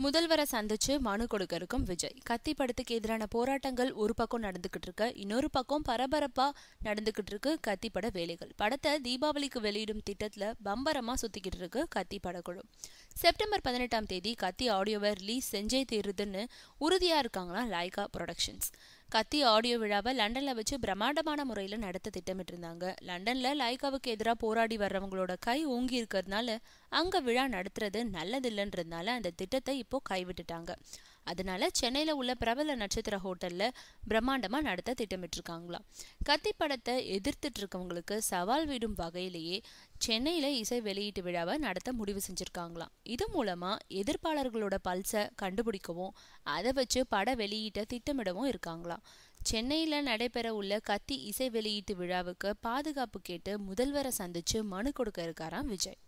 முதல்வரை சந்திச்சு மனு கொடுக்க இருக்கும் விஜய். கத்தி படத்துக்கு எதிரான போராட்டங்கள் ஒரு பக்கம் நடந்துகிட்டு இருக்கு, இன்னொரு பக்கம் பரபரப்பா நடந்துகிட்டு இருக்கு கத்தி பட வேலைகள். படத்தை தீபாவளிக்கு வெளியிடும் திட்டத்துல பம்பரமா சுத்திக்கிட்டு இருக்கு கத்தி படக்குழு. செப்டம்பர் 18 கத்தி ஆடியோவை ரிலீஸ் செஞ்சே தீருதுன்னு உறுதியா இருக்காங்களாம் லைகா ப்ரொடக்ஷன்ஸ். கத்தி ஆடியோ விழாவை லண்டன்ல வச்சு பிரம்மாண்டமான முறையில நடத்த திட்டமிட்டு இருந்தாங்க. லண்டன்ல லைகாவுக்கு எதிராக போராடி வர்றவங்களோட கை ஓங்கி இருக்கிறதுனால அங்க விழா நடத்துறது நல்லதில்லைன்றதுனால அந்த திட்டத்தை இப்போ கைவிட்டுட்டாங்க. அதனால சென்னையில உள்ள பிரபல நட்சத்திர ஹோட்டல்ல பிரம்மாண்டமா நடத்த திட்டமிட்டு இருக்காங்களாம். கத்தி படத்தை எதிர்த்துட்டு இருக்கவங்களுக்கு சவால் விடும் வகையிலேயே சென்னையில இசை வெளியீட்டு விழாவை நடத்த முடிவு செஞ்சிருக்காங்களாம். இது மூலமா எதிர்ப்பாளர்களோட பல்ஸை கண்டுபிடிக்கவும் அதை வச்சு பட வெளியீட்டை திட்டமிடவும் இருக்காங்களாம். சென்னையில நடைபெற உள்ள கத்தி இசை வெளியீட்டு விழாவுக்கு பாதுகாப்பு கேட்டு முதல்வரை சந்திச்சு மனு கொடுக்க இருக்காராம் விஜய்.